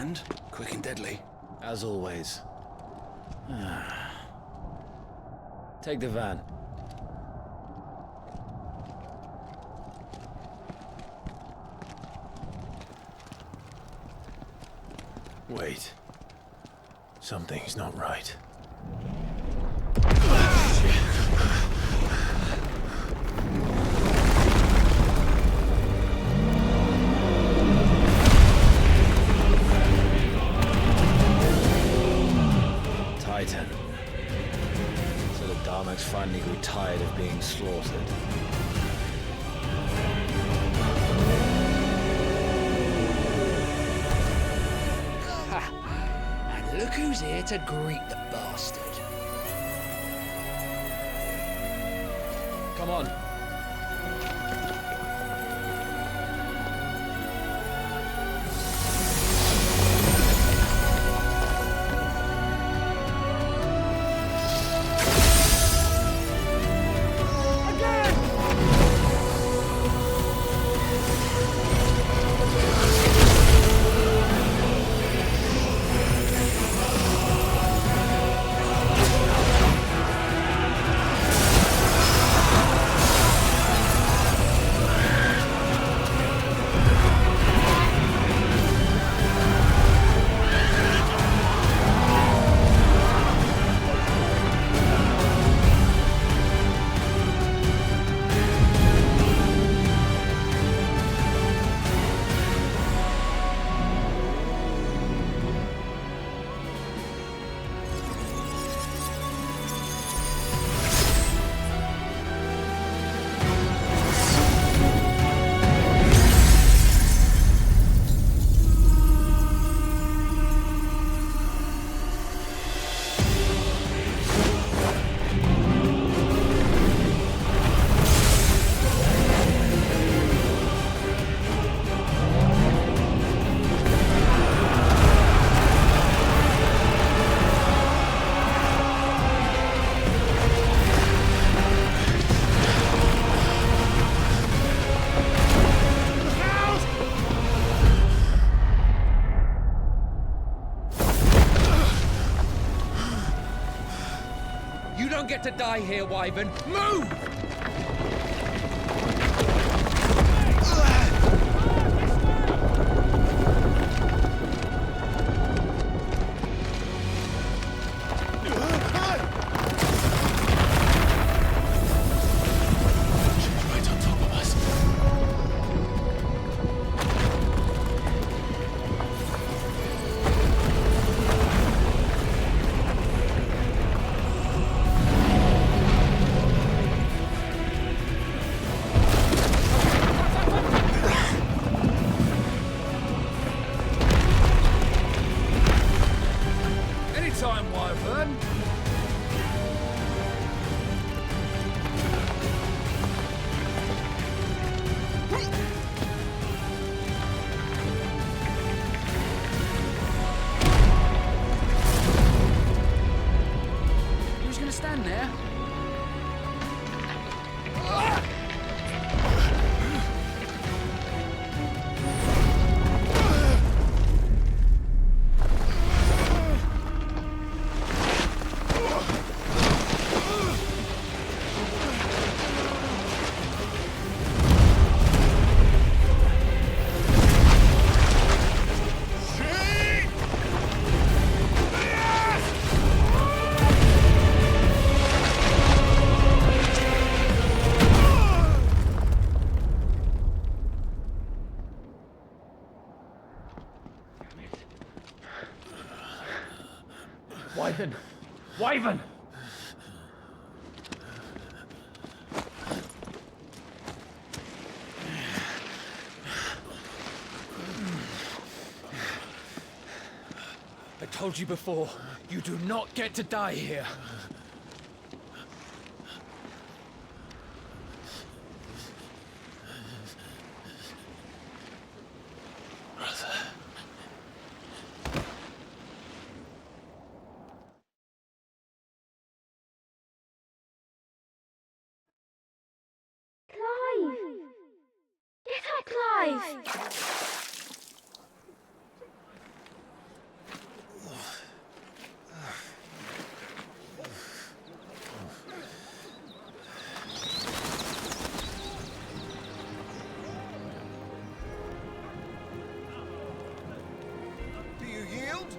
And quick and deadly. As always. Take the van. Wait. Something's not right. Titan. So the Darmaks finally grew tired of being slaughtered. And look who's here to greet the bastard. Come on. You don't get to die here, Wyvern. Move! Right on top of us. Anytime, Wyvern. Who's gonna stand there? Wyvern! Wyvern! I told you before, you do not get to die here. Clive! Get up, Clive! yield?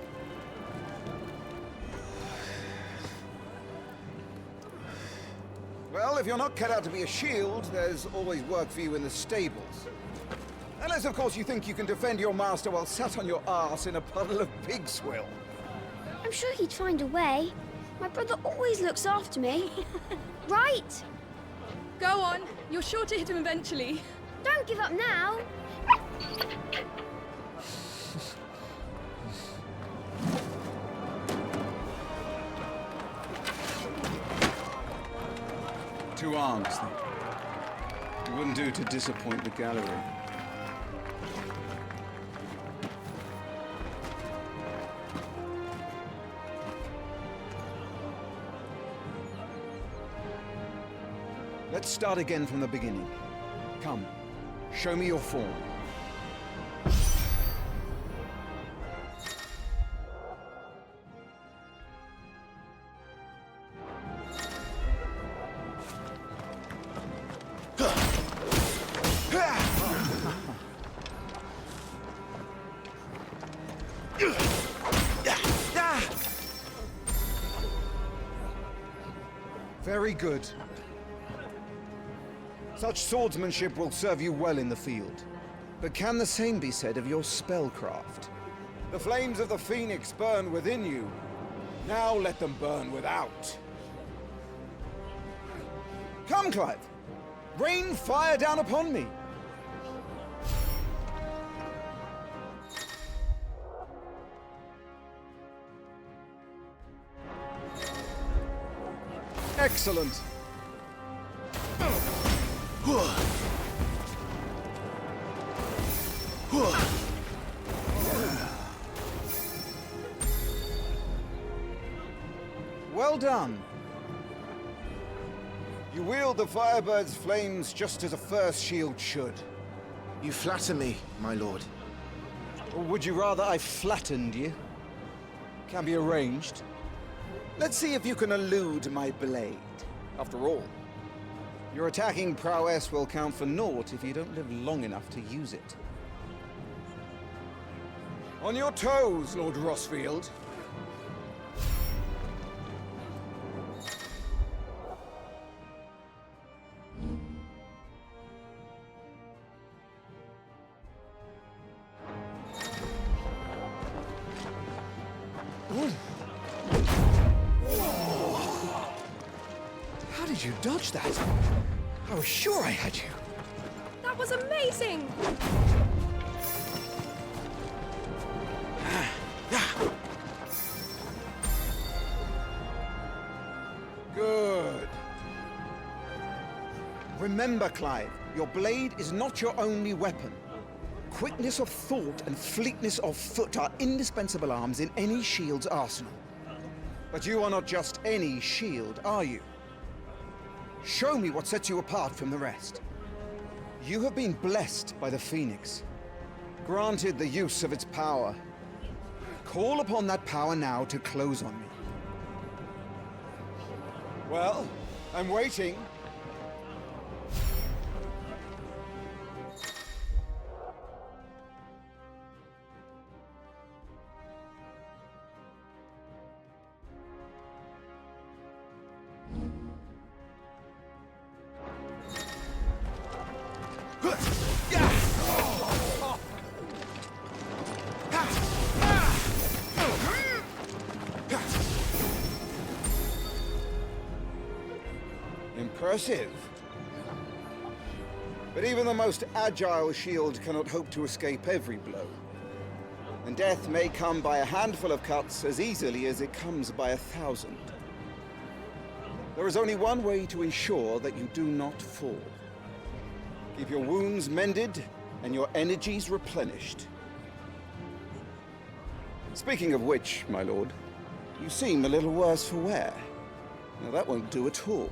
Well, if you're not cut out to be a shield, there's always work for you in the stables. Unless, of course, you think you can defend your master while sat on your arse in a puddle of pig swill. I'm sure he'd find a way. My brother always looks after me. Right? Go on. You're sure to hit him eventually. Don't give up now. Two arms, then. It wouldn't do to disappoint the gallery. Let's start again from the beginning. Come, show me your form. Very good. Such swordsmanship will serve you well in the field. But can the same be said of your spellcraft? The flames of the Phoenix burn within you. Now let them burn without. Come, Clive. Rain fire down upon me. Excellent. Well done. You wield the Firebird's flames just as a first shield should. You flatter me, my lord. Or would you rather I flattened you? Can be arranged. Let's see if you can elude my blade. After all, your attacking prowess will count for naught if you don't live long enough to use it. On your toes, Lord Rossfield. How did you dodge that? I was sure I had you. That was amazing! Good. Remember, Clive, your blade is not your only weapon. Quickness of thought and fleetness of foot are indispensable arms in any shield's arsenal. But you are not just any shield, are you? Show me what sets you apart from the rest. You have been blessed by the Phoenix, granted the use of its power. Call upon that power now to close on me. Well, I'm waiting. Impressive. But even the most agile shield cannot hope to escape every blow. And death may come by a handful of cuts as easily as it comes by 1,000. There is only one way to ensure that you do not fall. Keep your wounds mended and your energies replenished. Speaking of which, my lord, you seem a little worse for wear. Now that won't do at all.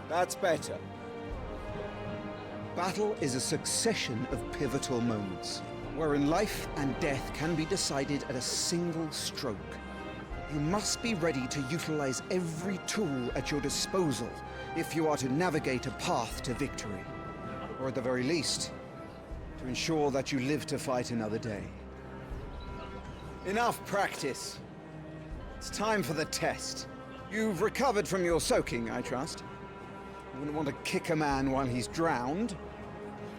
That's better. Battle is a succession of pivotal moments, wherein life and death can be decided at a single stroke. You must be ready to utilize every tool at your disposal if you are to navigate a path to victory. Or at the very least, to ensure that you live to fight another day. Enough practice. It's time for the test. You've recovered from your soaking, I trust. You wouldn't want to kick a man while he's drowned.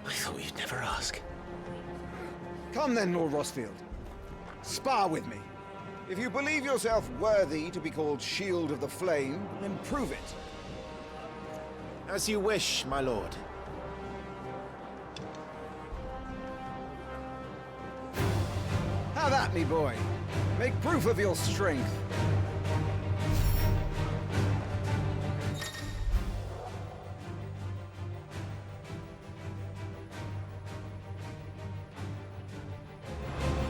I thought you'd never ask. Come then, Lord Rosfield. Spar with me. If you believe yourself worthy to be called Shield of the Flame, then prove it. As you wish, my lord. Have at me, boy. Make proof of your strength.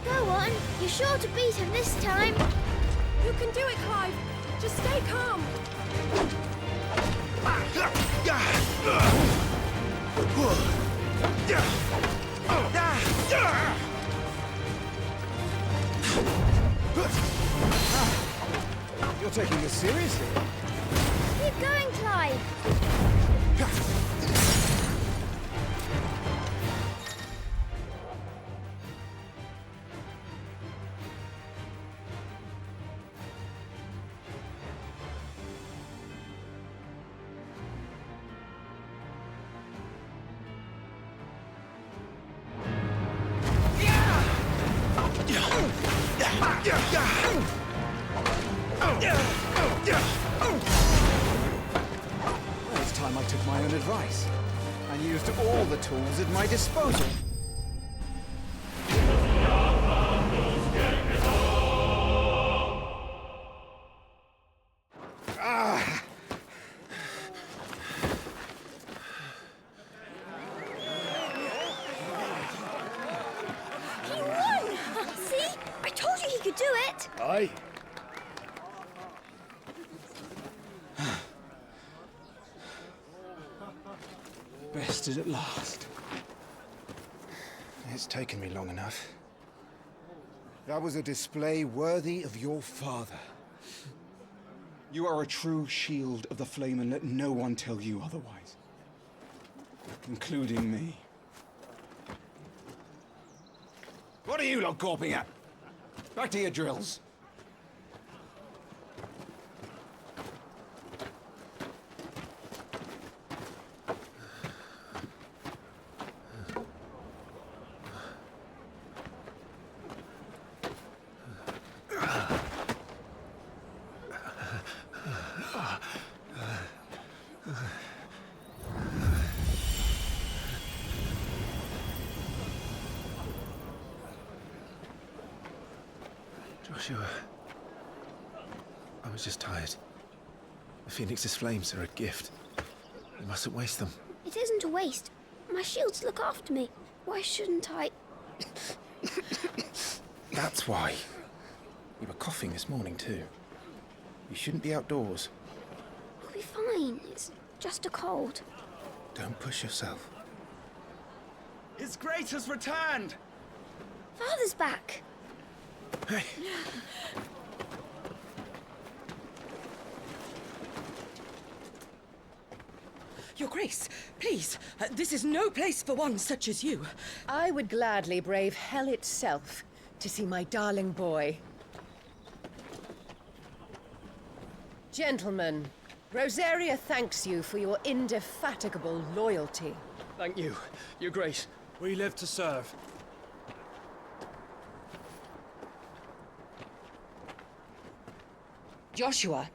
Go on. You're sure to beat him this time. You can do it, Clive. Just stay calm. You're taking this seriously. Keep going, Clive. Well, it's time I took my own advice and used all the tools at my disposal. He won! See? I told you he could do it. Aye. Bested at last. It's taken me long enough. That was a display worthy of your father. You are a true Shield of the Flame, and let no one tell you otherwise. Including me. What are you lot gawping at? Back to your drills. Joshua. I was just tired. The Phoenix's flames are a gift. You mustn't waste them. It isn't a waste. My shields look after me. Why shouldn't I? That's why. You were coughing this morning, too. You shouldn't be outdoors. I'll be fine. It's just a cold. Don't push yourself. His Grace has returned! Father's back. Hey! Your Grace, please, this is no place for one such as you. I would gladly brave hell itself to see my darling boy. Gentlemen, Rosaria thanks you for your indefatigable loyalty. Thank you, Your Grace. We live to serve. Joshua.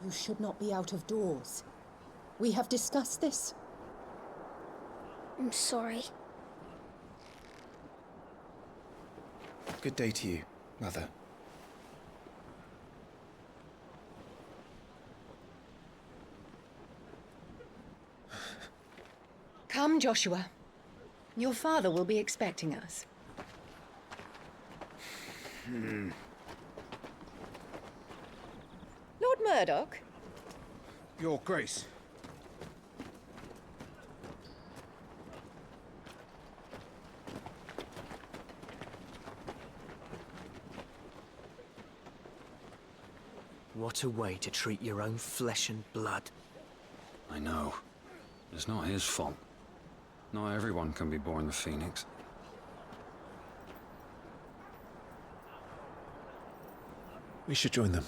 You should not be out of doors. We have discussed this. I'm sorry. Good day to you, Mother. Come, Joshua. Your father will be expecting us. Lord Murdoch? Your Grace. What a way to treat your own flesh and blood. I know. It's not his fault. Not everyone can be born the Phoenix. We should join them.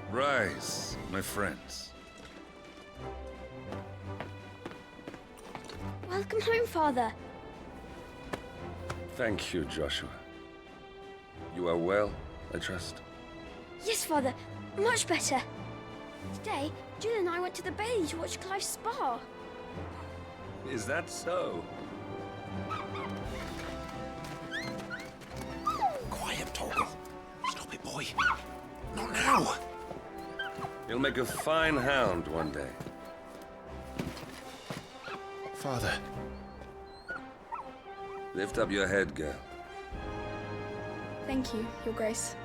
Rise, my friends. Welcome home, Father. Thank you, Joshua. You are well, I trust? Yes, Father. Much better. Today, Jill and I went to the Bailey to watch Clive's spa. Is that so? Quiet, Torgal. Stop it, boy. Not now. You'll make a fine hound one day. Father. Lift up your head, girl. Thank you, Your Grace.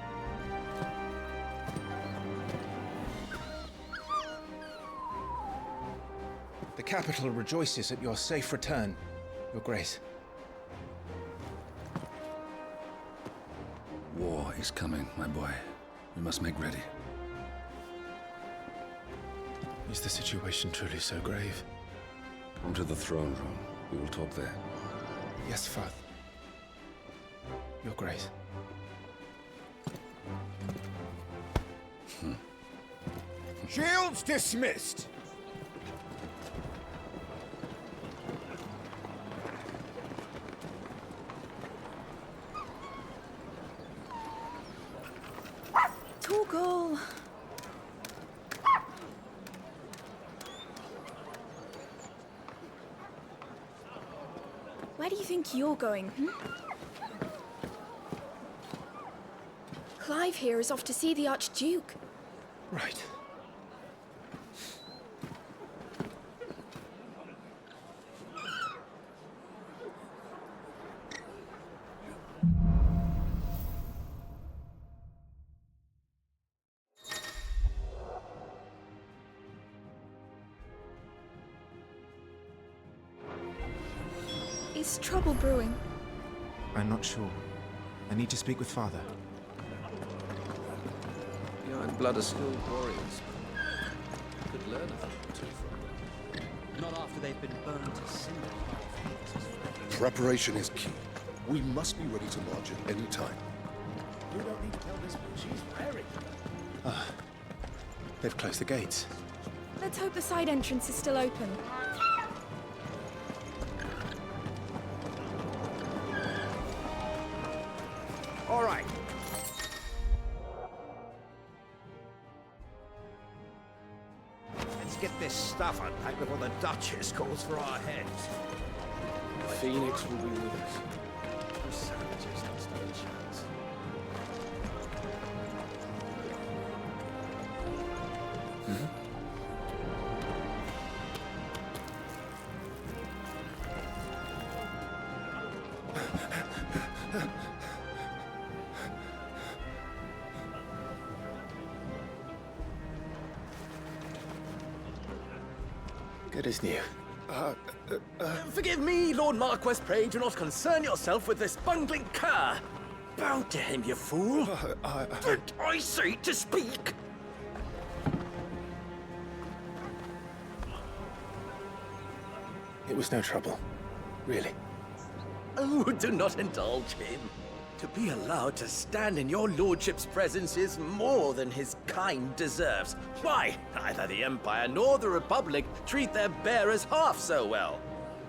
The capital rejoices at your safe return, Your Grace. War is coming, my boy. We must make ready. Is the situation truly so grave? Come to the throne room. We will talk there. Yes, Father. Your Grace. Shields dismissed! Torgal! Where do you think you're going, Clive here is off to see the Archduke. Right. Is trouble brewing? I'm not sure. I need to speak with Father. The Iron Blood are skilled warriors. Could learn a thing or two from them. Not after they've been burned to cinder by Phoenix's. Preparation is key. We must be ready to march at any time. You don't need to tell this, but she's very. They've closed the gates. Let's hope the side entrance is still open. All right. Let's get this stuff unpacked before the Duchess calls for our heads. The Phoenix will be with us. Those savages don't stand a chance. Good as new. Forgive me, Lord Marquess, pray do not concern yourself with this bungling cur. Bow to him, you fool. Did I say to speak? It was no trouble. Really. Oh, do not indulge him. To be allowed to stand in your lordship's presence is more than his kind deserves. Why, neither the Empire nor the Republic treat their bearers half so well.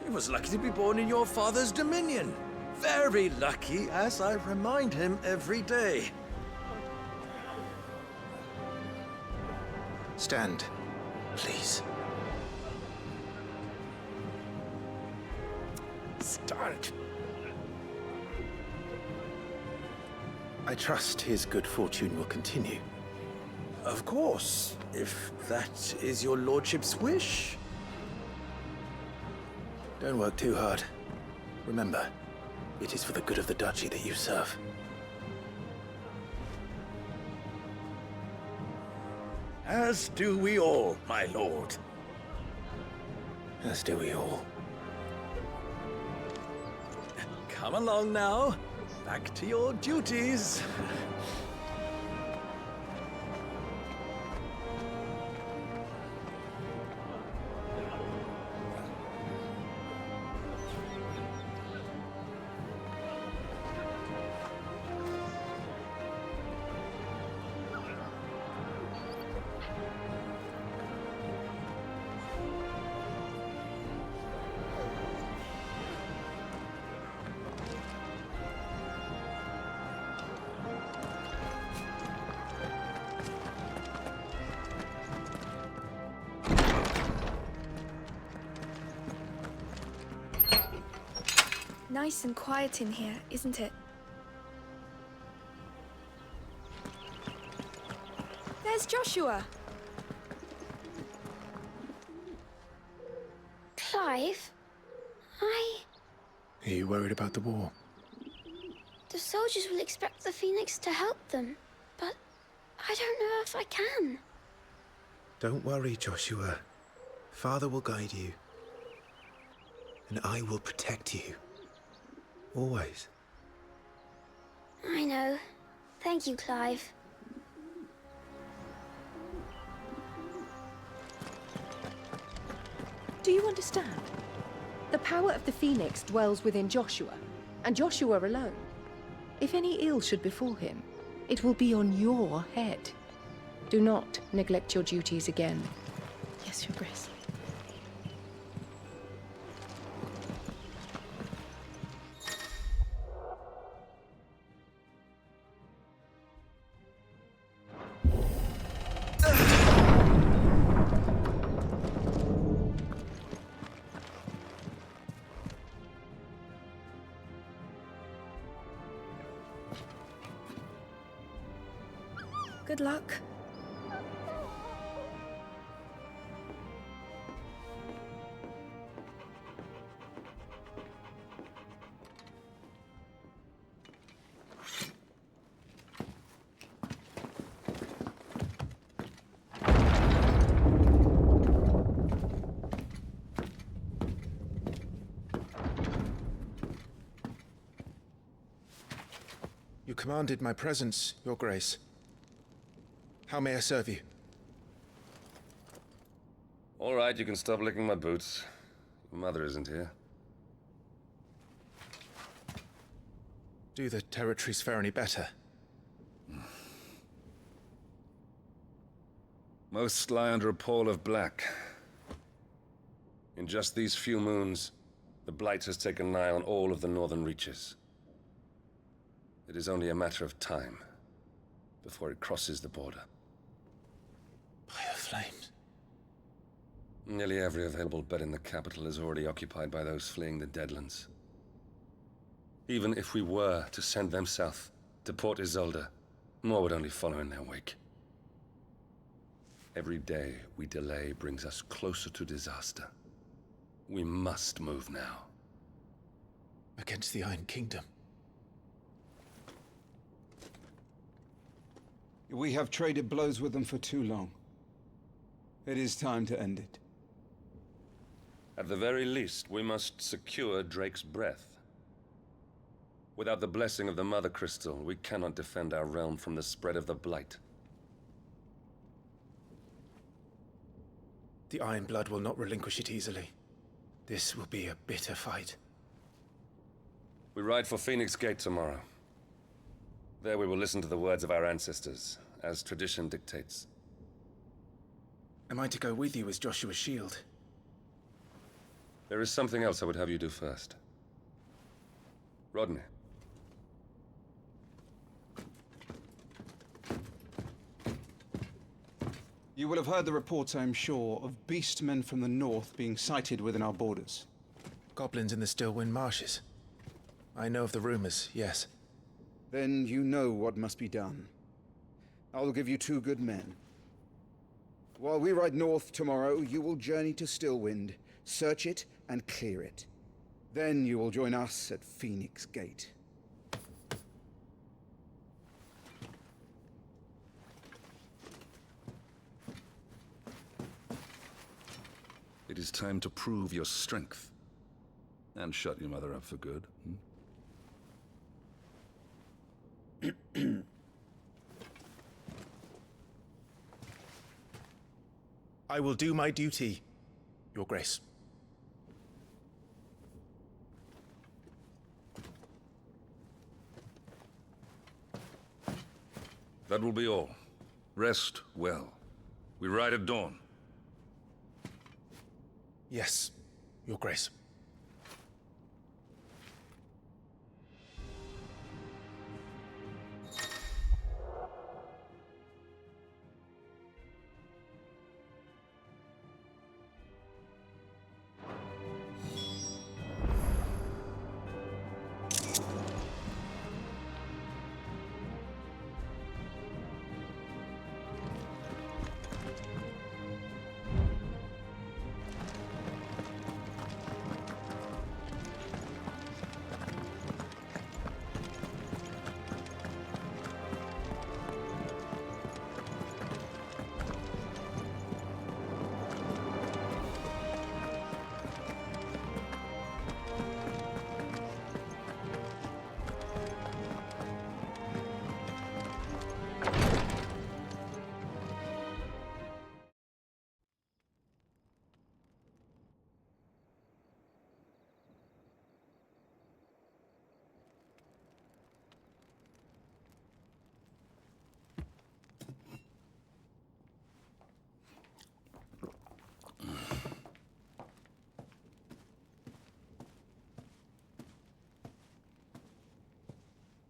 He was lucky to be born in your father's dominion. Very lucky, as I remind him every day. Stand, please. Stand. I trust his good fortune will continue. Of course, if that is your lordship's wish. Don't work too hard. Remember, it is for the good of the duchy that you serve. As do we all, my lord. As do we all. Come along now. Back to your duties. Nice and quiet in here, isn't it? There's Joshua. Clive, Are you worried about the war? the soldiers will expect the Phoenix to help them, but I don't know if I can. Don't worry, Joshua. Father will guide you. And I will protect you. Always. I know. Thank you, Clive. Do you understand? The power of the Phoenix dwells within Joshua, and Joshua alone. If any ill should befall him, it will be on your head. Do not neglect your duties again. Yes, Your Grace. Good luck. You commanded my presence, Your Grace. How may I serve you? All right, you can stop licking my boots. Your mother isn't here. Do the territories fare any better? Most lie under a pall of black. In just these few moons, the Blight has taken nigh on all of the northern reaches. It is only a matter of time before it crosses the border. By the flames. Nearly every available bed in the capital is already occupied by those fleeing the Deadlands. Even if we were to send them south, to Port Isolde, more would only follow in their wake. Every day we delay brings us closer to disaster. We must move now. Against the Iron Kingdom. We have traded blows with them for too long. It is time to end it. At the very least, we must secure Drake's breath. Without the blessing of the Mother Crystal, we cannot defend our realm from the spread of the Blight. The Iron Blood will not relinquish it easily. This will be a bitter fight. We ride for Phoenix Gate tomorrow. There we will listen to the words of our ancestors, as tradition dictates. Am I to go with you as Joshua's shield? There is something else I would have you do first. Rodney. You will have heard the reports, I'm sure, of beastmen from the north being sighted within our borders. Goblins in the Stillwind marshes. I know of the rumors, yes. Then you know what must be done. I will give you 2 good men. While we ride north tomorrow, you will journey to Stillwind, search it, and clear it. Then you will join us at Phoenix Gate. It is time to prove your strength. And shut your mother up for good. I will do my duty, Your Grace. That will be all. Rest well. We ride at dawn. Yes, Your Grace.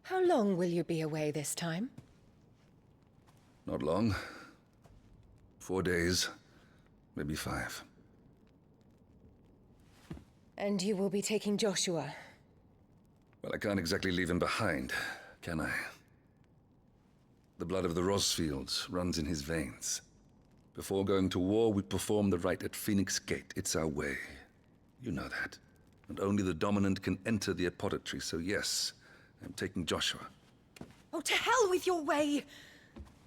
How long will you be away this time? Not long. 4 days, maybe 5. And you will be taking Joshua? Well, I can't exactly leave him behind, can I? The blood of the Rosfields runs in his veins. Before going to war, we perform the rite at Phoenix Gate. It's our way. You know that. And only the dominant can enter the apothecary, so yes, I'm taking Joshua. Oh, to hell with your way!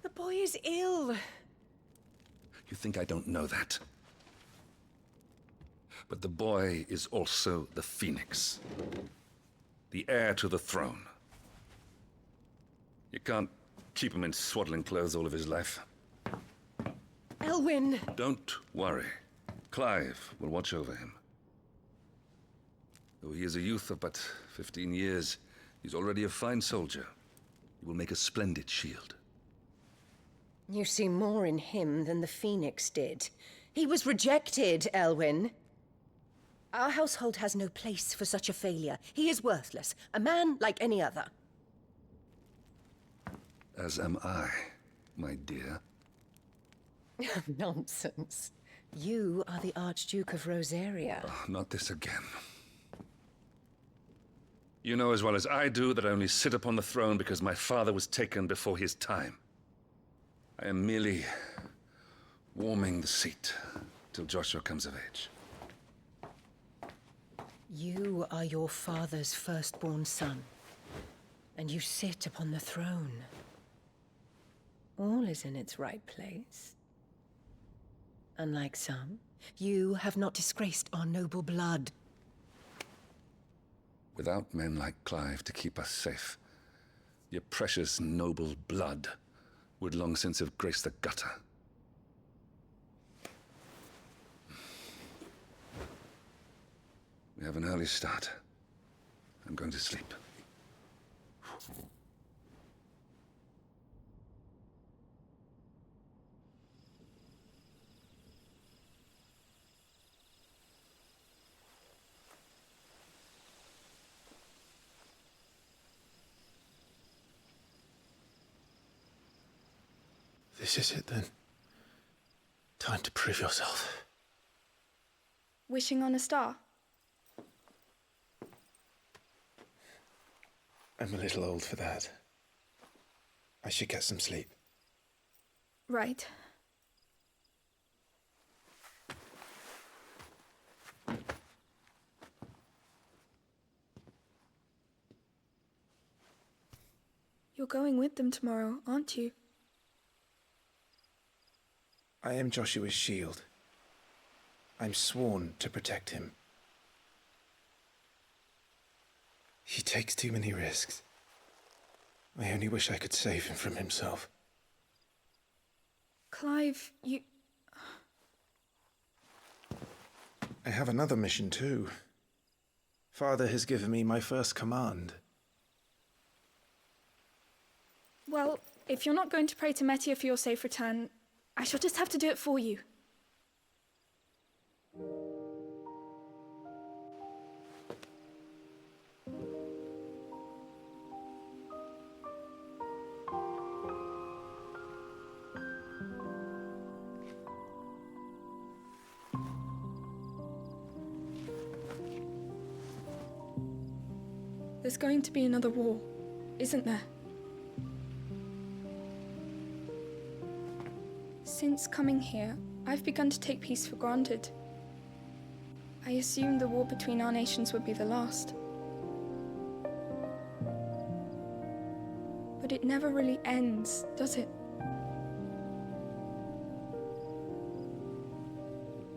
The boy is ill. You think I don't know that? But the boy is also the Phoenix. The heir to the throne. You can't keep him in swaddling clothes all of his life. Elwyn! Don't worry. Clive will watch over him. Though he is a youth of but 15 years, he's already a fine soldier. He will make a splendid shield. You see more in him than the Phoenix did. He was rejected, Elwyn. Our household has no place for such a failure. He is worthless, a man like any other. As am I, my dear. Nonsense. You are the Archduke of Rosaria. Oh, not this again. You know as well as I do that I only sit upon the throne because my father was taken before his time. I am merely warming the seat till Joshua comes of age. You are your father's firstborn son, and you sit upon the throne. All is in its right place. Unlike some, you have not disgraced our noble blood. Without men like Clive to keep us safe, your precious noble blood would long since have graced the gutter. We have an early start. I'm going to sleep. This is it then. Time to prove yourself. Wishing on a star? I'm a little old for that. I should get some sleep. Right. You're going with them tomorrow, aren't you? I am Joshua's shield. I'm sworn to protect him. He takes too many risks. I only wish I could save him from himself. Clive, you... I have another mission too. Father has given me my first command. Well, if you're not going to pray to Metia for your safe return, I shall just have to do it for you. There's going to be another war, isn't there? Since coming here, I've begun to take peace for granted. I assumed the war between our nations would be the last. But it never really ends, does it?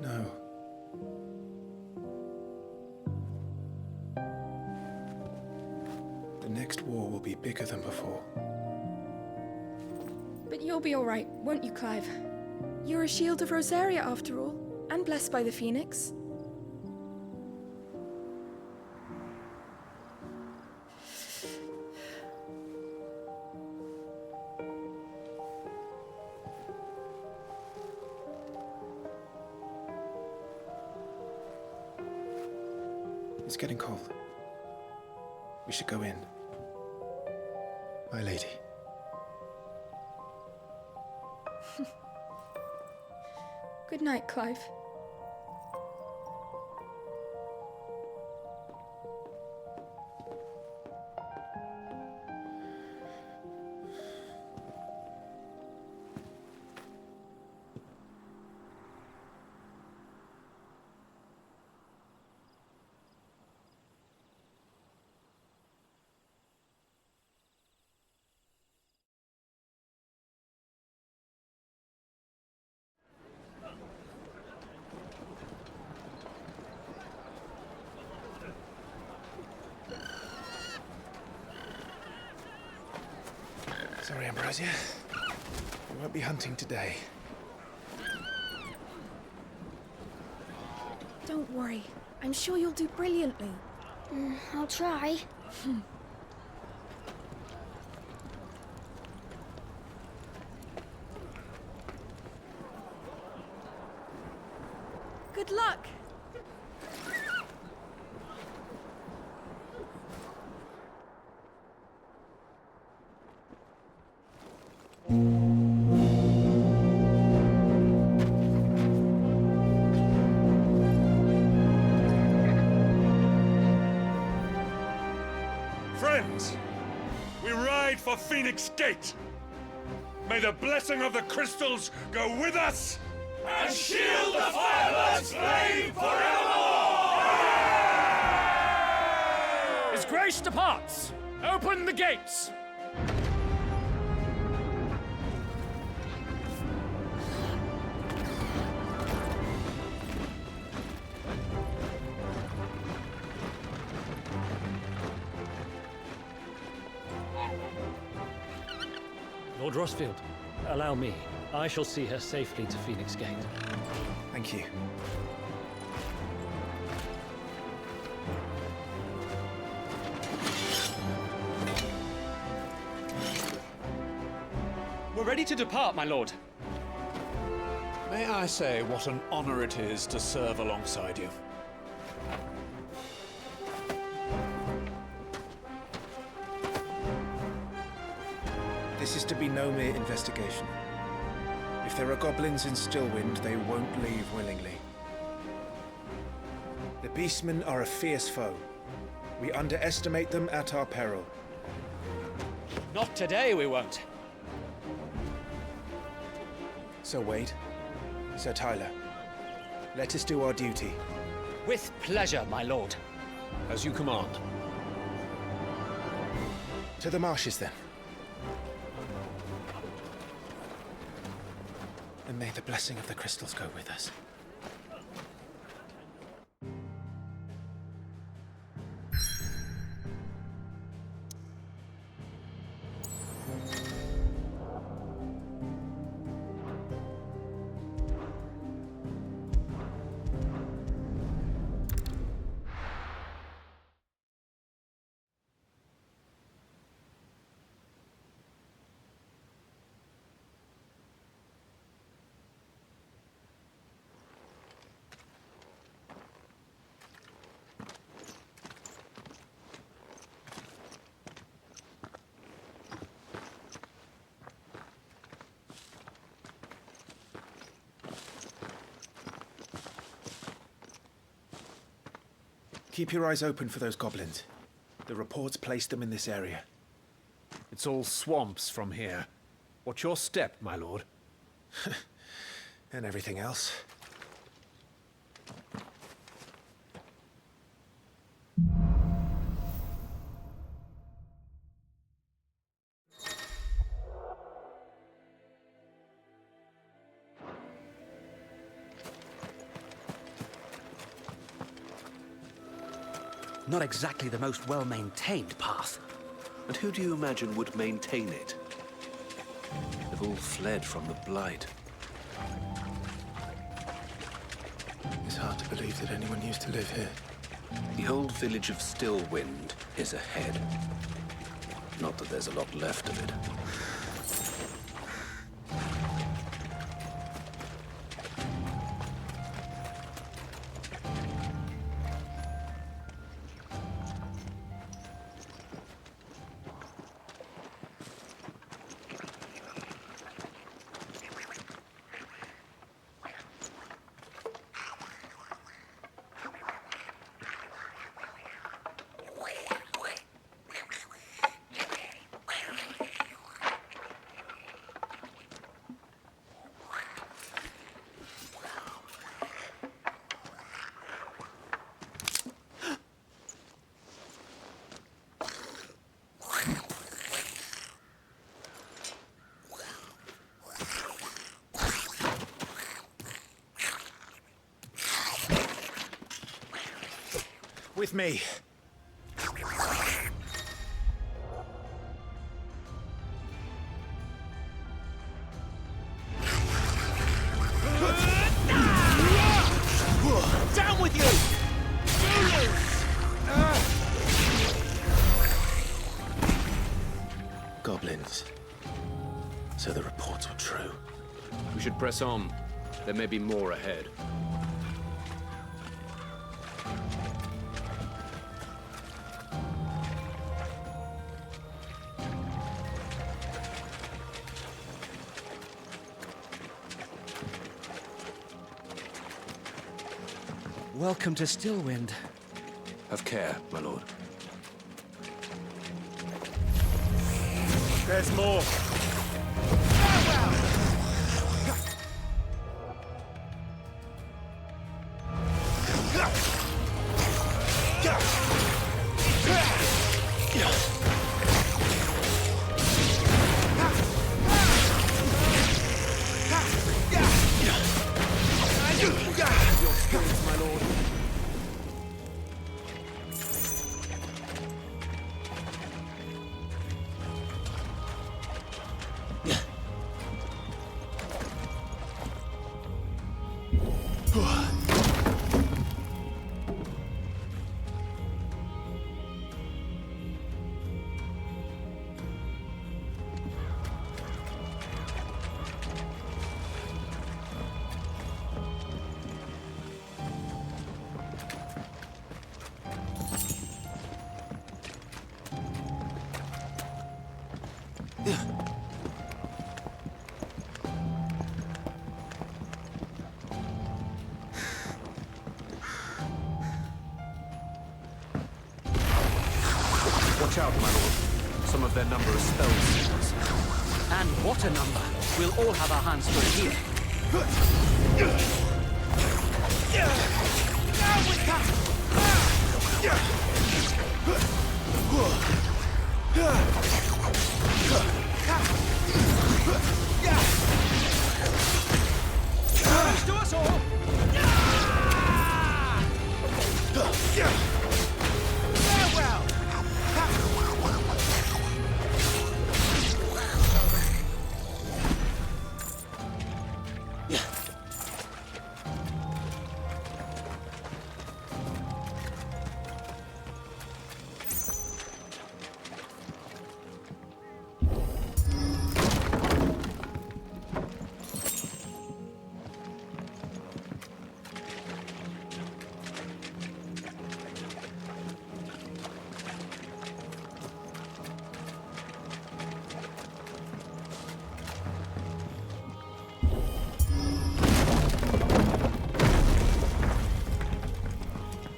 No. The next war will be bigger than before. But you'll be all right, won't you, Clive? You're a shield of Rosaria, after all, and blessed by the Phoenix. It's getting cold. We should go in. My lady. Good night, Clive. Sorry, Ambrosia. We won't be hunting today. Don't worry. I'm sure you'll do brilliantly. I'll try. Good luck! Friends, we ride for Phoenix Gate. May the blessing of the crystals go with us and shield the Firebird's flame forevermore! His Grace departs! Open the gates! Lord Rossfield, allow me. I shall see her safely to Phoenix Gate. Thank you. We're ready to depart, my lord. May I say what an honor it is to serve alongside you? This is to be no mere investigation. If there are goblins in Stillwind, they won't leave willingly. The beastmen are a fierce foe. We underestimate them at our peril. Not today, we won't. Sir Wade, Sir Tyler, let us do our duty. With pleasure, my lord. As you command. To the marshes, then. And may the blessing of the crystals go with us. Keep your eyes open for those goblins. The reports place them in this area. It's all swamps from here. What's your step, my lord? And everything else. Not exactly the most well-maintained path. And who do you imagine would maintain it? They've all fled from the Blight. It's hard to believe that anyone used to live here. The old village of Stillwind is ahead. Not that there's a lot left of it. With me. Down with you! Goblins. So the reports were true. We should press on. There may be more ahead. Welcome to Stillwind. Have care, my lord. There's more. out, my lord. Some of their number is spells. And what a number! We'll all have our hands full here. Down with that! Damage to us all! Farewell!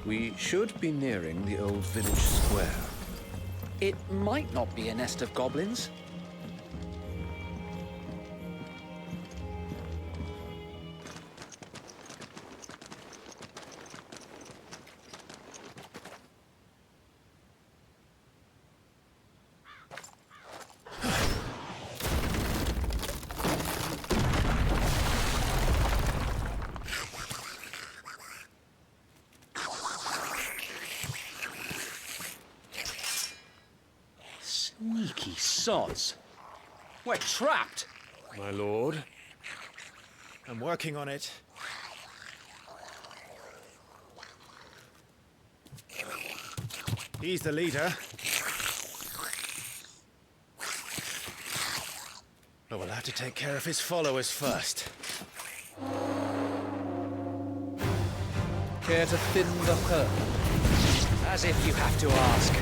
We should be nearing the old village square. It might not be a nest of goblins. Sneaky sods. We're trapped. My lord. I'm working on it. He's the leader. But we'll have to take care of his followers first. Care to thin the herd? As if you have to ask.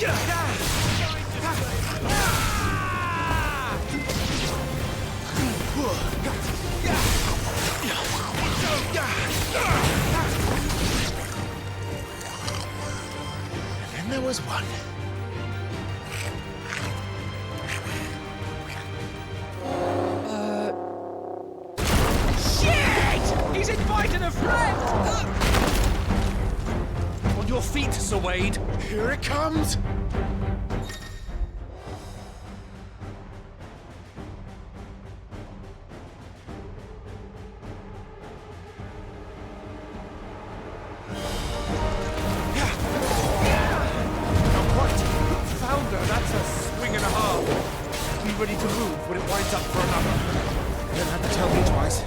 And then there was one. Shit! He's invited a friend! On your feet, Sir Wade! Here it comes! That's a swing and a half. Be ready to move when it winds up for another. You don't have to tell me twice.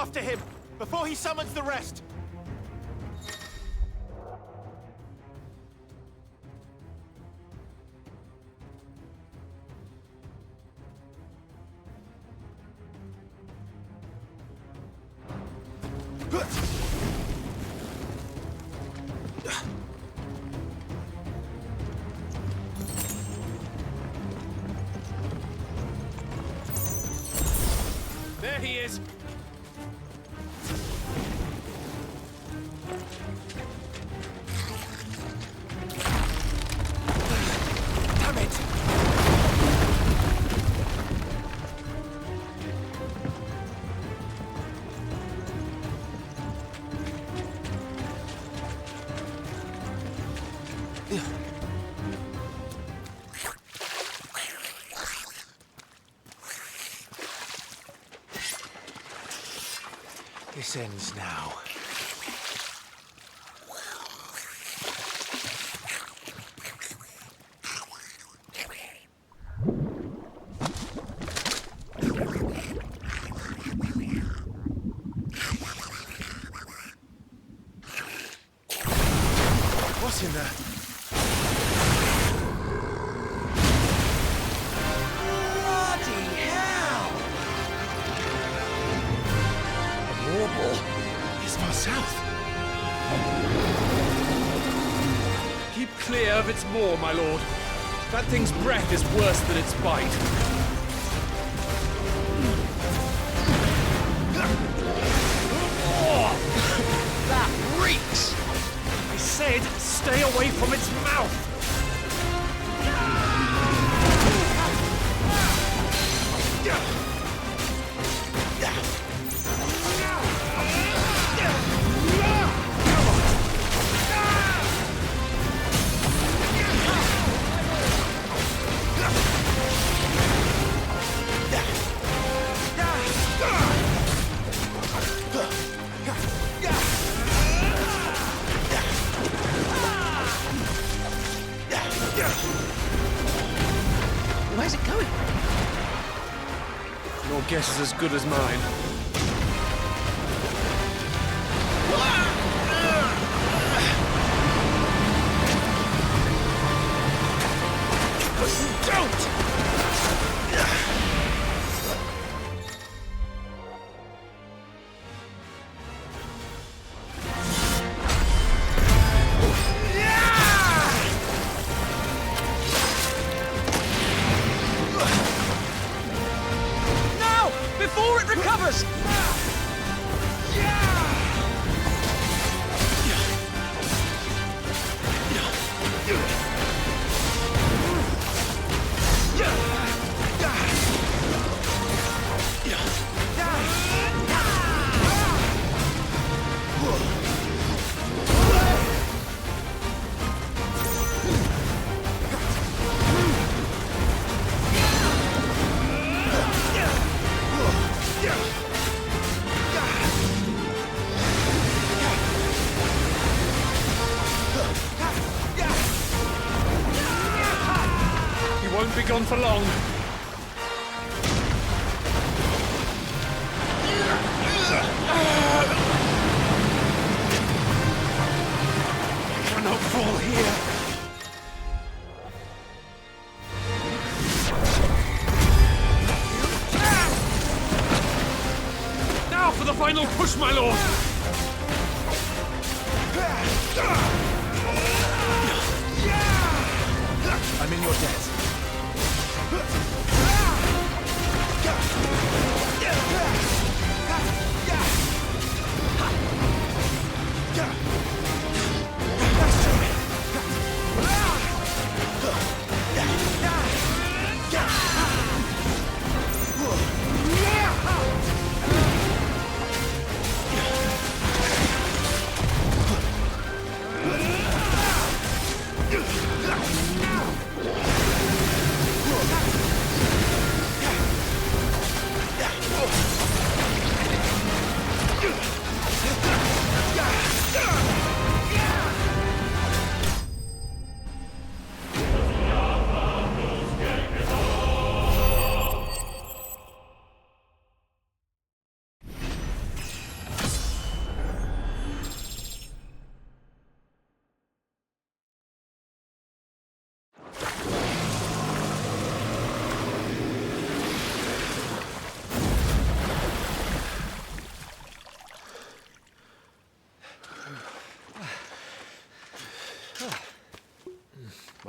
after him before he summons the rest! There he is! Damn it! This ends now. What's in there? Bloody hell! Warble is far south. Keep clear of its maw, my lord. That thing's breath is worse than its bite. That reeks! I said, stay away from its mouth! Where's it going? Your guess is as good as mine. Don't! Now! Before it recovers! He won't be gone for long. I cannot fall here. Now for the final push, my lord! I'm in your debt.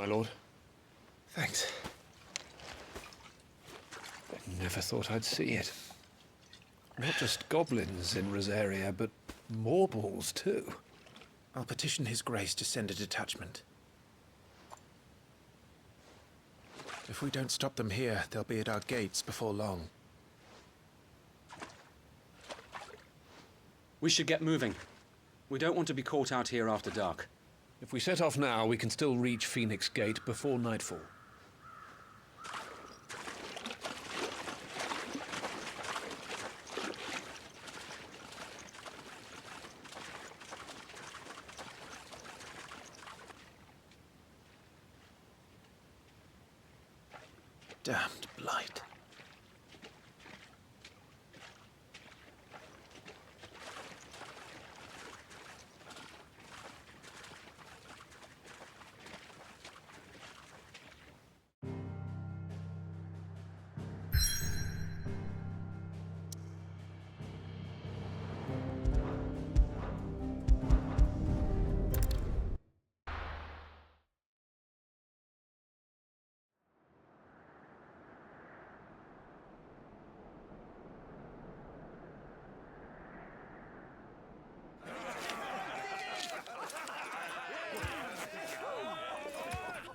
my lord. Thanks. Never thought I'd see it. Not just goblins in Rosaria, but morbles too. I'll petition His Grace to send a detachment. If we don't stop them here, they'll be at our gates before long. We should get moving. We don't want to be caught out here after dark. If we set off now, we can still reach Phoenix Gate before nightfall. Damned blight.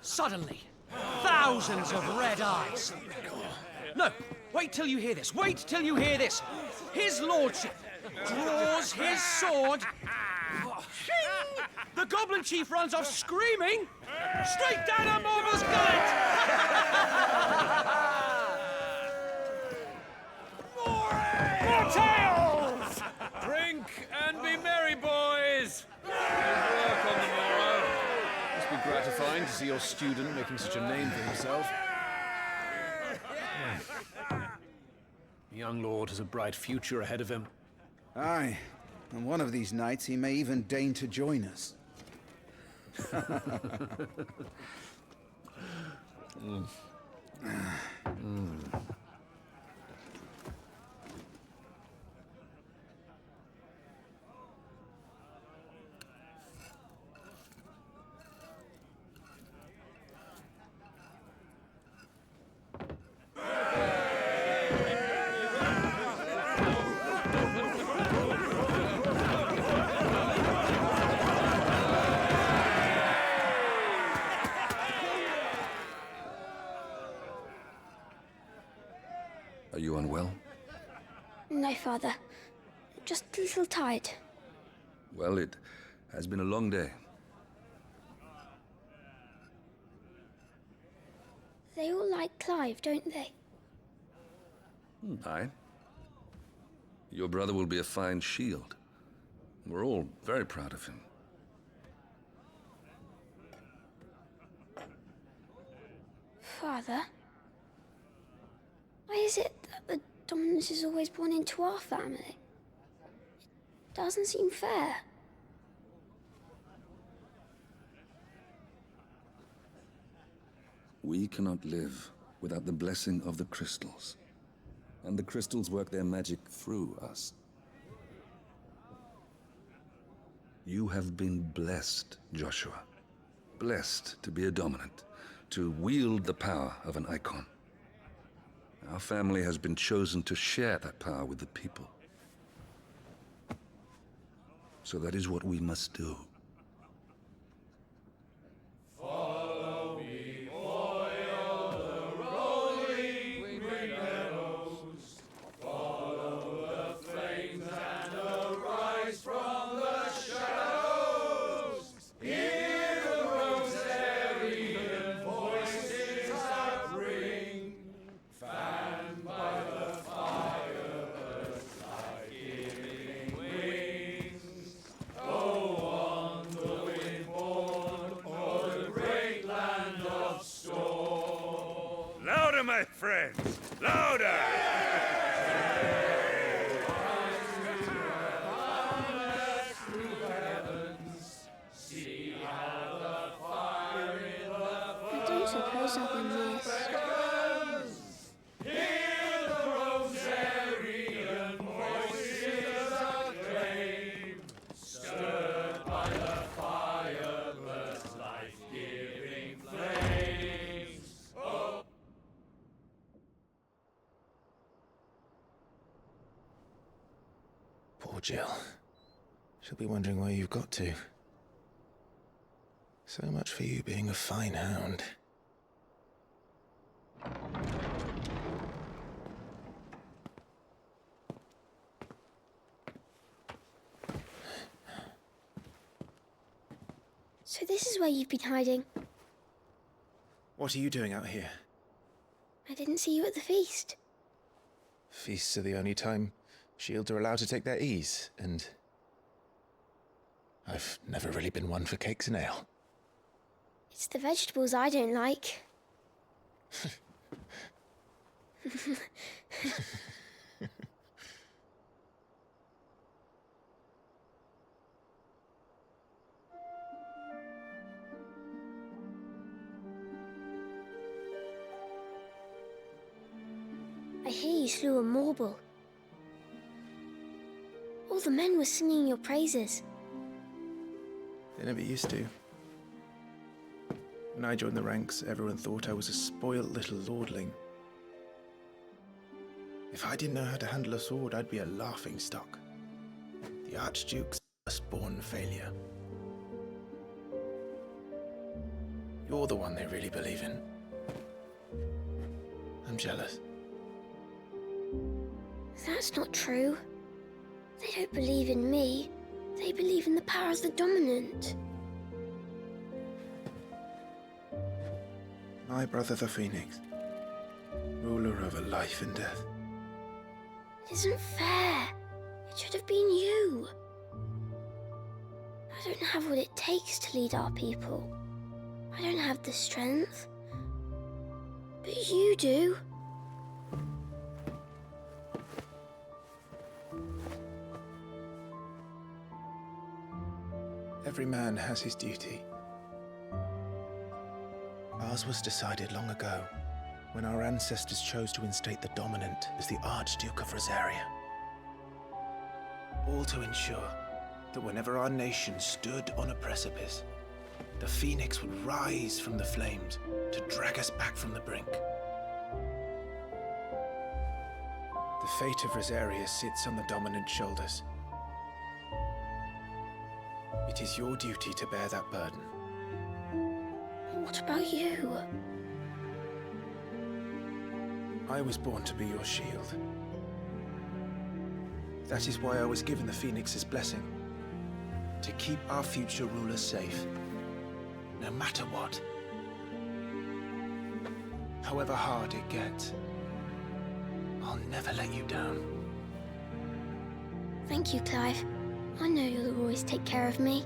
Suddenly, thousands of red eyes. No, wait till you hear this. Wait till you hear this. His lordship draws his sword. The goblin chief runs off screaming, straight down a morble's gullet. More tales! Drink and be merry, boys! Good work on the morrow. Must be gratifying to see your student making such a name for himself. The young lord has a bright future ahead of him. Aye, and one of these nights he may even deign to join us. Are you unwell? No, Father. Just a little tired. Well, it has been a long day. They all like Clive, don't they? Aye. Your brother will be a fine shield. We're all very proud of him. Father? Why is it that the dominance is always born into our family? It doesn't seem fair. We cannot live without the blessing of the crystals. And the crystals work their magic through us. You have been blessed, Joshua. Blessed to be a dominant, to wield the power of an icon. Our family has been chosen to share that power with the people. So that is what we must do. Follow me, o'er the rolling green meadows. Follow the flames and arise from the shadows. Hear the Rosarian voices that ring. Fanned by the fire, birds life-giving wings. Go on the wind-borne o'er the great land of storm. Louder, my friends! Louder! See how the fire in the I don't suppose I'll be missed. Hear the Rosarian voices acclaim. Stirred by the fire, birds life-giving flame. Jill. She'll be wondering where you've got to. So much for you being a fine hound. So this is where you've been hiding. What are you doing out here? I didn't see you at the feast. Feasts are the only time shields are allowed to take their ease, and I've never really been one for cakes and ale. It's the vegetables I don't like. I hear you slew a Morble. All the men were singing your praises. They never used to. When I joined the ranks, everyone thought I was a spoilt little lordling. If I didn't know how to handle a sword, I'd be a laughingstock. The Archduke's a born failure. You're the one they really believe in. I'm jealous. That's not true. They don't believe in me. They believe in the power of the dominant. My brother the Phoenix, ruler over life and death. It isn't fair. It should have been you. I don't have what it takes to lead our people. I don't have the strength. But you do. Every man has his duty. Ours was decided long ago, when our ancestors chose to instate the dominant as the Archduke of Rosaria. All to ensure that whenever our nation stood on a precipice, the Phoenix would rise from the flames to drag us back from the brink. The fate of Rosaria sits on the dominant's shoulders. It is your duty to bear that burden. What about you? I was born to be your shield. That is why I was given the Phoenix's blessing. To keep our future rulers safe, no matter what. However hard it gets, I'll never let you down. Thank you, Clive. I know you'll always take care of me.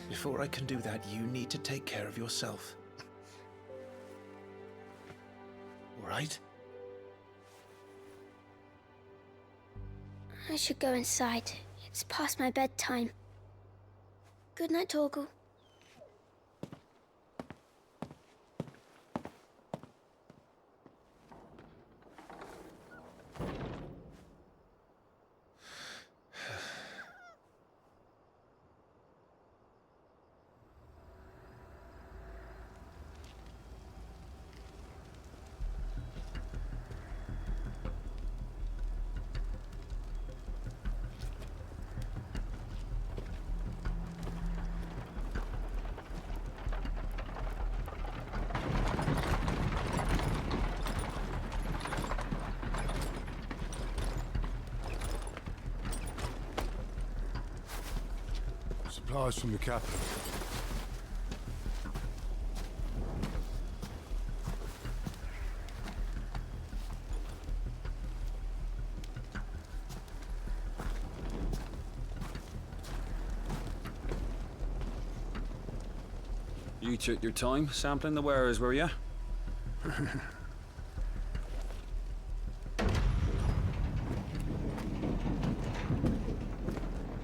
Before I can do that, you need to take care of yourself. All right? I should go inside. It's past my bedtime. Good night, Torgal. Supplies from the capital. You took your time sampling the wares, were you?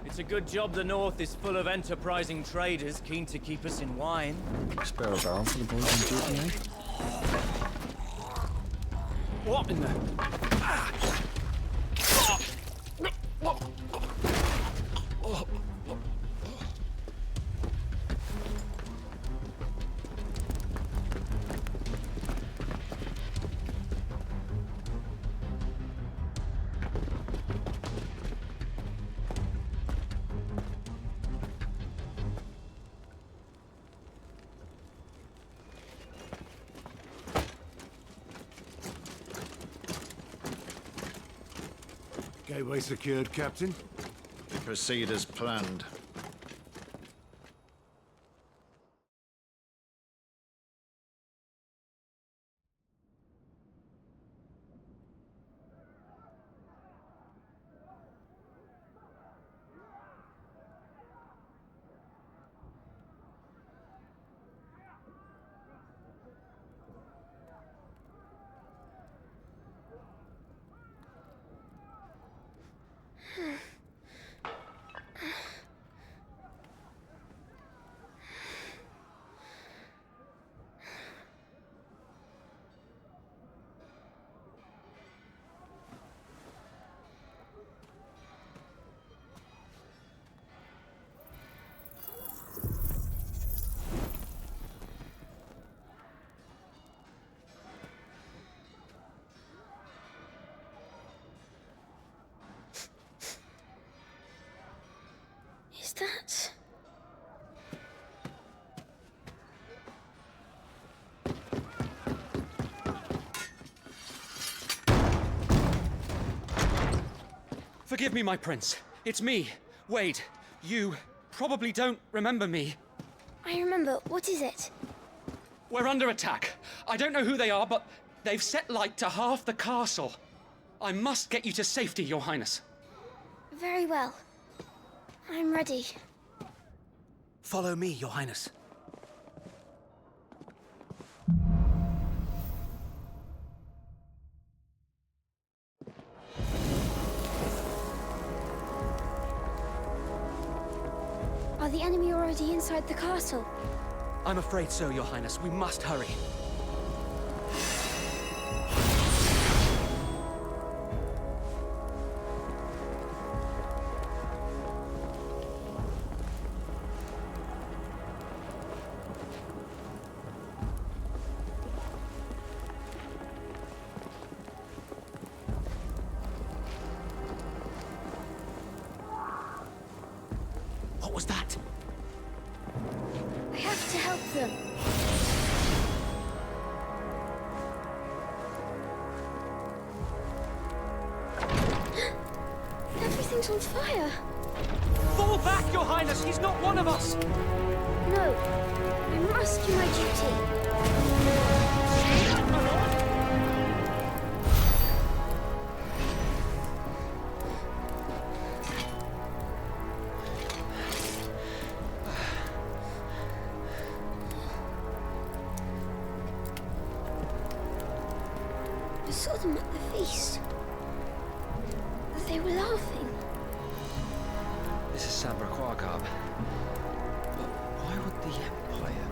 It's a good job the North is full of enterprising traders keen to keep us in wine. Spare a barrel for the boys on duty, eh? What in the... Gateway secured, Captain. Proceed as planned. Is that... Forgive me, my prince. It's me, Wade. You probably don't remember me. I remember. What is it? We're under attack. I don't know who they are, but they've set light to half the castle. I must get you to safety, Your Highness. Very well. I'm ready. Follow me, Your Highness. Are the enemy already inside the castle? I'm afraid so, Your Highness. We must hurry. What was that? I have to help them. Everything's on fire. Fall back, Your Highness! He's not one of us! No. I must do my duty. I saw them at the feast. They were laughing. This is Sabra Quagab. But why would the Empire?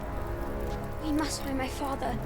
We must find my father.